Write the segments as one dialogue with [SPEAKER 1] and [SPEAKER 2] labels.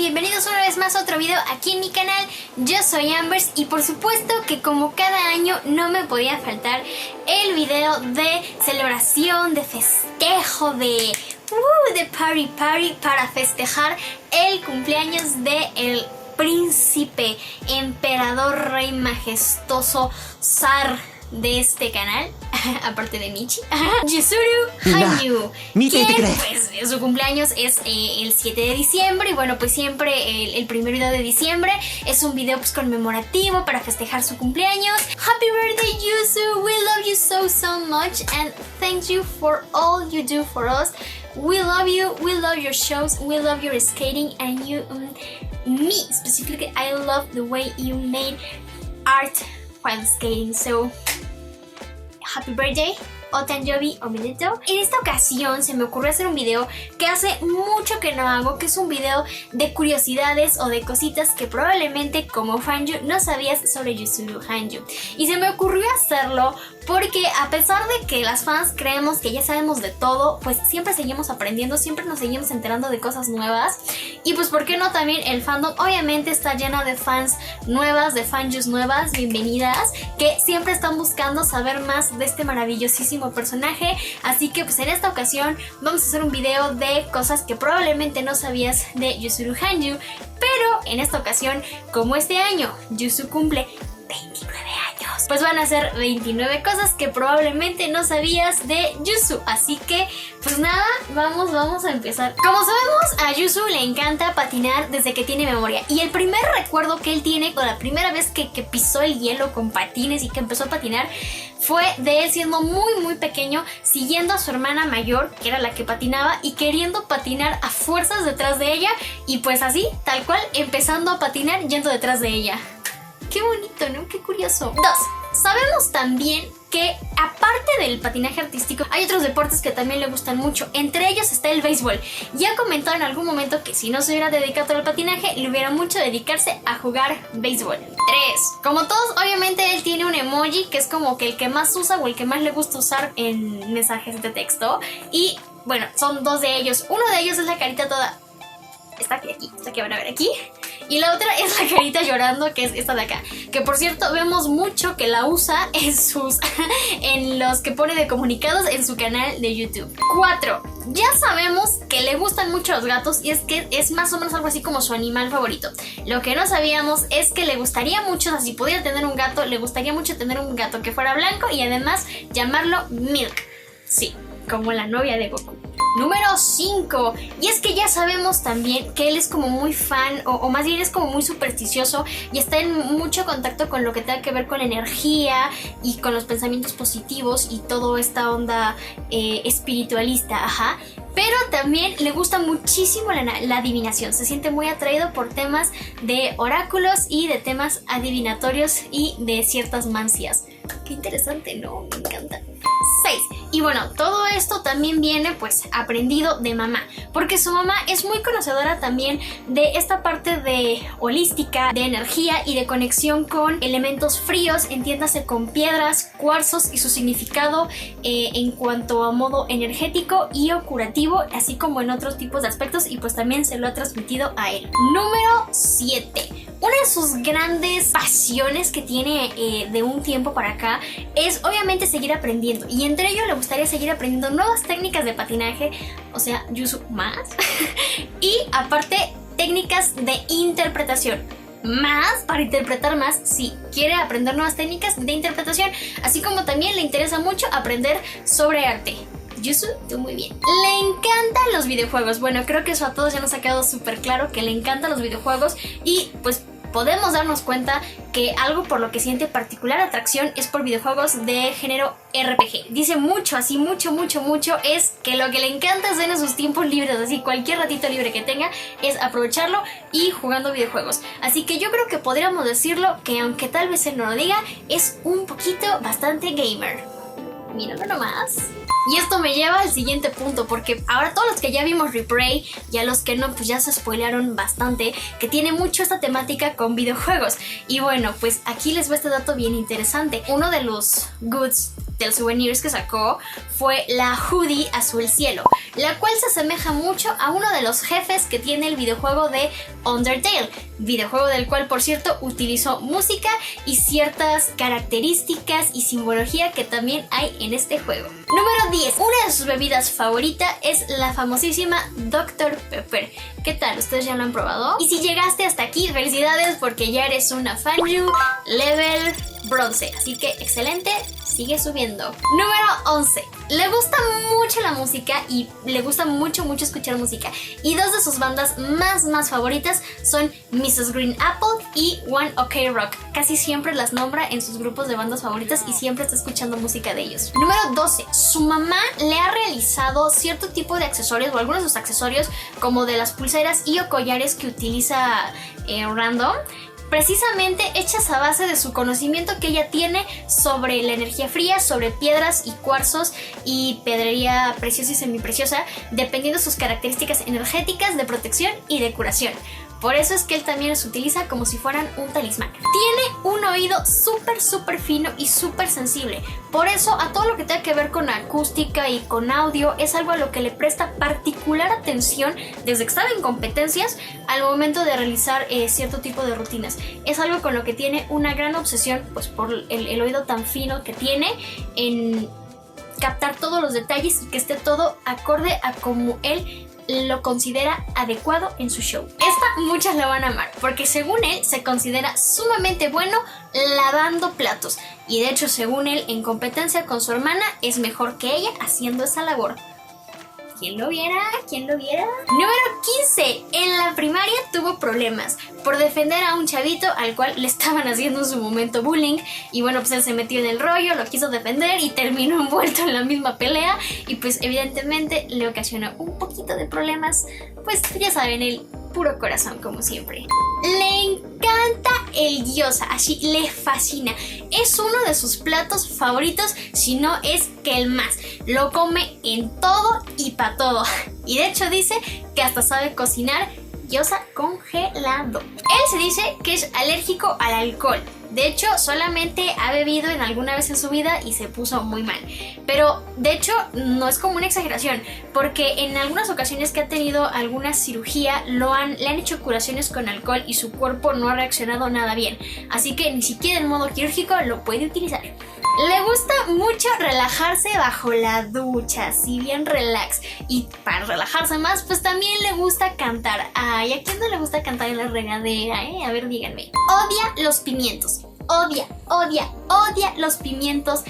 [SPEAKER 1] Bienvenidos una vez más a otro video aquí en mi canal. Yo soy Ambers y por supuesto que como cada año no me podía faltar el video de celebración, de festejo, de party para festejar el cumpleaños de el príncipe, emperador, rey majestuoso, zar de este canal, aparte de Michi, Yuzuru Hanyu, quien pues su cumpleaños es el 7 de diciembre y bueno, pues siempre el primer video de diciembre es un video pues conmemorativo para festejar su cumpleaños. Happy birthday Yuzu, we love you so much and thank you for all you do for us. We love you, we love your shows, we love your skating and you, me specifically, I love the way you made art while skating, so happy birthday, Otanjobi Omedetou. En esta ocasión se me ocurrió hacer un video que hace mucho que no hago, que es un video de curiosidades o de cositas que probablemente como fanju no sabías sobre Yuzuru Hanyu. Y se me ocurrió hacerlo porque a pesar de que las fans creemos que ya sabemos de todo, pues siempre seguimos aprendiendo, siempre nos seguimos enterando de cosas nuevas. Y pues por qué no también el fandom obviamente está lleno de fans nuevas, de fanjus nuevas, bienvenidas, que siempre están buscando saber más de este maravillosísimo personaje. Así que pues en esta ocasión vamos a hacer un video de cosas que probablemente no sabías de Yuzuru Hanyu. Pero en esta ocasión, como este año Yuzu cumple 29 años, pues van a ser 29 cosas que probablemente no sabías de Yuzu. Así que pues nada, vamos a empezar. Como sabemos, a Yuzu le encanta patinar desde que tiene memoria. Y el primer recuerdo que él tiene con la primera vez que pisó el hielo con patines y que empezó a patinar fue de él siendo muy pequeño, siguiendo a su hermana mayor, que era la que patinaba, y queriendo patinar a fuerzas detrás de ella. Y pues así, tal cual, empezando a patinar yendo detrás de ella. Qué bonito, ¿no? Qué curioso. 2. Sabemos también que aparte del patinaje artístico hay otros deportes que también le gustan mucho. Entre ellos está el béisbol. Ya comentó en algún momento que si no se hubiera dedicado al patinaje, le hubiera mucho dedicarse a jugar béisbol. 3. Como todos, obviamente él tiene un emoji que es como que el que más usa o el que más le gusta usar en mensajes de texto. Y bueno, son dos de ellos. Uno de ellos es la carita toda... Está aquí, esta que van a ver aquí. Y la otra es la carita llorando, que es esta de acá. Que por cierto, vemos mucho que la usa en en los que pone de comunicados en su canal de YouTube. 4. Ya sabemos que le gustan mucho los gatos y es que es más o menos algo así como su animal favorito. Lo que no sabíamos es que le gustaría mucho, o sea, si pudiera tener un gato, le gustaría mucho tener un gato que fuera blanco y además llamarlo Milk. Sí, como la novia de Goku. Número 5. Y es que ya sabemos también que él es como muy fan o más bien es como muy supersticioso y está en mucho contacto con lo que tenga que ver con la energía y con los pensamientos positivos y toda esta onda espiritualista, ajá. Pero también le gusta muchísimo la adivinación. Se siente muy atraído por temas de oráculos y de temas adivinatorios y de ciertas mancias. Qué interesante, ¿no? Me encanta. 6. Y bueno, todo esto también viene pues aprendido de mamá, porque su mamá es muy conocedora también de esta parte de holística, de energía y de conexión con elementos fríos, entiéndase con piedras, cuarzos y su significado en cuanto a modo energético y o curativo, así como en otros tipos de aspectos, y pues también se lo ha transmitido a él. Número 7. Una de sus grandes pasiones que tiene de un tiempo para acá es obviamente seguir aprendiendo, y entre ello le gustaría seguir aprendiendo nuevas técnicas de patinaje, o sea, Yuzu más, y aparte técnicas de interpretación. Más, para interpretar más, sí, quiere aprender nuevas técnicas de interpretación, así como también le interesa mucho aprender sobre arte. Yuzu, tú muy bien. Le encantan los videojuegos. Bueno, creo que eso a todos ya nos ha quedado súper claro, que le encantan los videojuegos y pues podemos darnos cuenta que algo por lo que siente particular atracción es por videojuegos de género RPG. Dice mucho, así mucho, es que lo que le encanta hacer en sus tiempos libres, así cualquier ratito libre que tenga, es aprovecharlo y jugando videojuegos. Así que yo creo que podríamos decirlo que aunque tal vez él no lo diga, es un poquito bastante gamer. Míralo nomás. Y esto me lleva al siguiente punto, porque ahora todos los que ya vimos Replay y a los que no, pues ya se spoilearon bastante, que tiene mucho esta temática con videojuegos. Y bueno, pues aquí les va este dato bien interesante. Uno de los goods retail souvenirs que sacó fue la hoodie azul cielo, la cual se asemeja mucho a uno de los jefes que tiene el videojuego de Undertale, videojuego del cual, por cierto, utilizó música y ciertas características y simbología que también hay en este juego. Número 10. Una de sus bebidas favoritas es la famosísima Dr. Pepper. ¿Qué tal? ¿Ustedes ya lo han probado? Y si llegaste hasta aquí, felicidades porque ya eres una Fanju level bronce. Así que excelente, sigue subiendo. Número 11. Le gusta mucho la música y le gusta mucho escuchar música. Y dos de sus bandas más favoritas son Mrs. Green Apple y One OK Rock. Casi siempre las nombra en sus grupos de bandas favoritas y siempre está escuchando música de ellos. Número 12. Su mamá le ha realizado cierto tipo de accesorios o algunos de sus accesorios como de las pulseras y o collares que utiliza Random, precisamente hechas a base de su conocimiento que ella tiene sobre la energía fría, sobre piedras y cuarzos y pedrería preciosa y semipreciosa, dependiendo de sus características energéticas de protección y de curación. Por eso es que él también los utiliza como si fueran un talismán. Tiene un oído súper fino y súper sensible. Por eso a todo lo que tenga que ver con acústica y con audio es algo a lo que le presta particular atención desde que estaba en competencias al momento de realizar cierto tipo de rutinas. Es algo con lo que tiene una gran obsesión, pues por el oído tan fino que tiene en captar todos los detalles y que esté todo acorde a como él lo considera adecuado en su show. Esta muchas la van a amar porque según él se considera sumamente bueno lavando platos y de hecho según él en competencia con su hermana es mejor que ella haciendo esa labor. ¿Quién lo viera? ¿Quién lo viera? Número 15. En la primaria tuvo problemas por defender a un chavito al cual le estaban haciendo en su momento bullying. Y bueno, pues él se metió en el rollo, lo quiso defender y terminó envuelto en la misma pelea. Y pues evidentemente le ocasionó un poquito de problemas. Pues ya saben, el puro corazón como siempre. Le encanta el gyoza, así le fascina. Es uno de sus platos favoritos, si no es que el más. Lo come en todo y para todo. Y de hecho dice que hasta sabe cocinar gyoza congelado. Él se dice que es alérgico al alcohol. De hecho, solamente ha bebido en alguna vez en su vida y se puso muy mal. Pero, de hecho, no es como una exageración, porque en algunas ocasiones que ha tenido alguna cirugía, le han hecho curaciones con alcohol y su cuerpo no ha reaccionado nada bien. Así que ni siquiera en modo quirúrgico lo puede utilizar. Le gusta mucho relajarse bajo la ducha, así bien relax. Y para relajarse más, pues también le gusta cantar. Ay, ¿a quién no le gusta cantar en la regadera, A ver, díganme. Odia los pimientos. Odia los pimientos.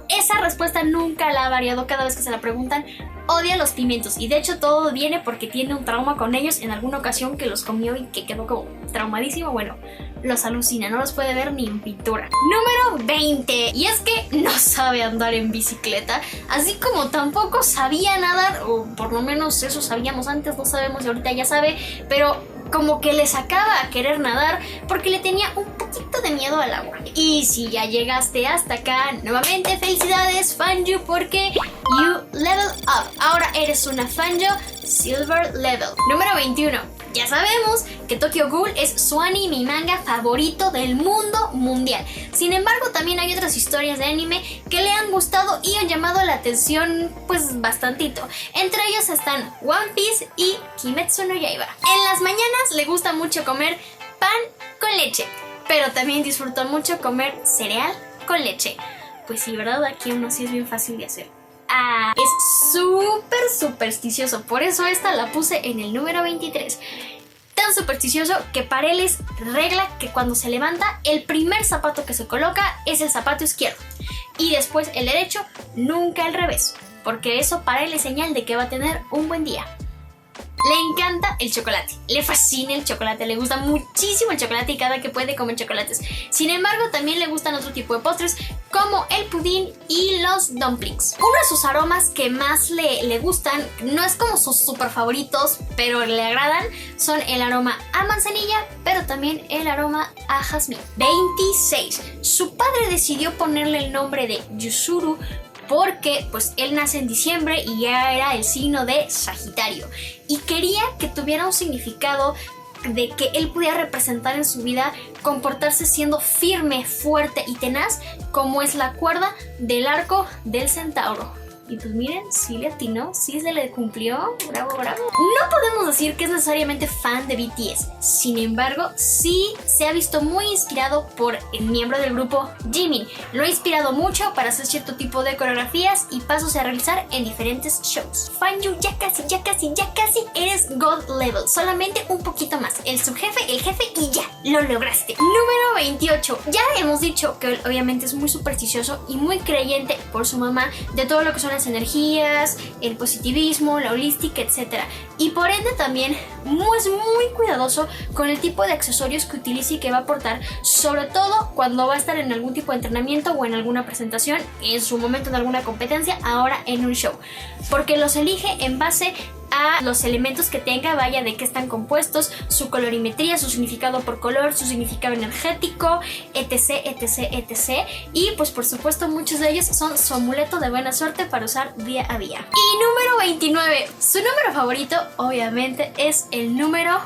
[SPEAKER 1] Esa respuesta nunca la ha variado cada vez que se la preguntan. Odia los pimientos y de hecho todo viene porque tiene un trauma con ellos en alguna ocasión que los comió y que quedó como traumadísimo. Bueno, los alucina, no los puede ver ni en pintura. Número 20. Y es que no sabe andar en bicicleta, así como tampoco sabía nadar, o por lo menos eso sabíamos antes, no sabemos si ahorita ya sabe, pero como que le sacaba a querer nadar porque le tenía un poquito de miedo al agua. Y si ya llegaste hasta acá, nuevamente felicidades Fanju porque you level up. Ahora eres una Fanju Silver Level. Número 21. Ya sabemos que Tokyo Ghoul es su anime y manga favorito del mundo mundial. Sin embargo, también hay otras historias de anime que le han gustado y han llamado la atención pues bastantito. Entre ellos están One Piece y Kimetsu no Yaiba. En las mañanas le gusta mucho comer pan con leche, pero también disfruta mucho comer cereal con leche. Pues sí, ¿verdad? Aquí uno sí es bien fácil de hacer. Es súper supersticioso, por eso esta la puse en el número 23. Tan supersticioso que para él es regla que cuando se levanta el primer zapato que se coloca es el zapato izquierdo y después el derecho, nunca al revés, porque eso para él es señal de que va a tener un buen día. Le encanta el chocolate, le fascina el chocolate, le gusta muchísimo el chocolate y cada que puede comer chocolates. Sin embargo, también le gustan otro tipo de postres como el pudín y los dumplings. Uno de sus aromas que más le gustan, no es como sus super favoritos, pero le agradan, son el aroma a manzanilla, pero también el aroma a jazmín. 26. Su padre decidió ponerle el nombre de Yuzuru porque pues él nace en diciembre y ya era el signo de Sagitario y quería que tuviera un significado de que él pudiera representar en su vida comportarse siendo firme, fuerte y tenaz, como es la cuerda del arco del centauro. Y pues miren, sí le atinó, sí se le cumplió, bravo, bravo. No podemos decir que es necesariamente fan de BTS, sin embargo, sí se ha visto muy inspirado por el miembro del grupo Jimin. Lo ha inspirado mucho para hacer cierto tipo de coreografías y pasos a realizar en diferentes shows. Fanju, ya casi eres God Level, solamente un poquito más. El subjefe, el jefe y ya, lo lograste. Número 28. Ya hemos dicho que él obviamente es muy supersticioso y muy creyente por su mamá de todo lo que son las energías, el positivismo, la holística, etc. Y por ende también es muy cuidadoso con el tipo de accesorios que utiliza y que va a portar, sobre todo cuando va a estar en algún tipo de entrenamiento o en alguna presentación, en su momento en alguna competencia, ahora en un show, porque los elige en base a los elementos que tenga, vaya, de qué están compuestos, su colorimetría, su significado por color, su significado energético, etc. Y pues por supuesto muchos de ellos son su amuleto de buena suerte para usar día a día. Y número 29, su número favorito obviamente es el número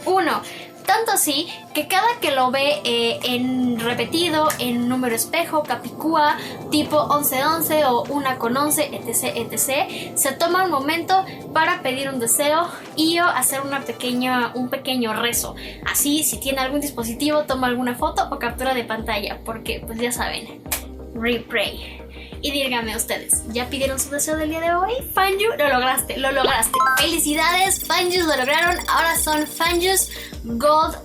[SPEAKER 1] 1. Tanto así que cada que lo ve en repetido, en número espejo, capicúa, tipo 11-11 o 1 con 11, etc. Se toma un momento para pedir un deseo y hacer un pequeño rezo. Así, si tiene algún dispositivo, toma alguna foto o captura de pantalla, porque pues ya saben, replay. Y díganme ustedes, ¿ya pidieron su deseo del día de hoy? Fanju, lo lograste. Felicidades, Fanjus lo lograron. Ahora son Fanjus Gold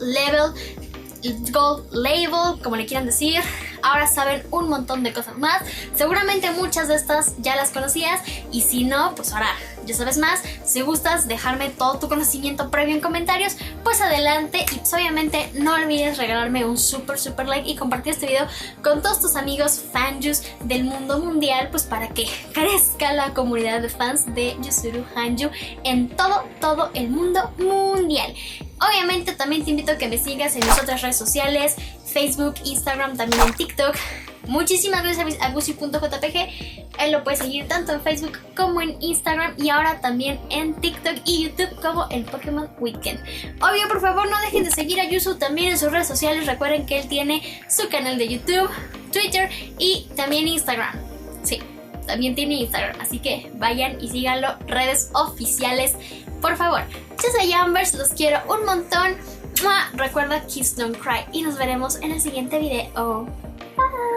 [SPEAKER 1] Level, como le quieran decir. Ahora saben un montón de cosas más. Seguramente muchas de estas ya las conocías. Y si no, pues ahora ya sabes más. Si gustas dejarme todo tu conocimiento previo en comentarios, pues adelante. Y pues obviamente no olvides regalarme un super like y compartir este video con todos tus amigos Fanjus del mundo mundial, pues para que crezca la comunidad de fans de Yuzuru Hanju en todo el mundo mundial. Obviamente también te invito a que me sigas en mis otras redes sociales, Facebook, Instagram, también en TikTok. Muchísimas gracias a gusi.jpg. Él lo puedes seguir tanto en Facebook como en Instagram y ahora también en TikTok y YouTube como el Pokémon Weekend. Obvio, por favor, no dejen de seguir a Yuzu también en sus redes sociales. Recuerden que él tiene su canal de YouTube, Twitter y también Instagram. Sí, también tiene Instagram, así que vayan y síganlo, redes oficiales, por favor. Yo soy Ambers, los quiero un montón. ¡Mua! Recuerda Kiss Don't Cry y nos veremos en el siguiente video. Bye.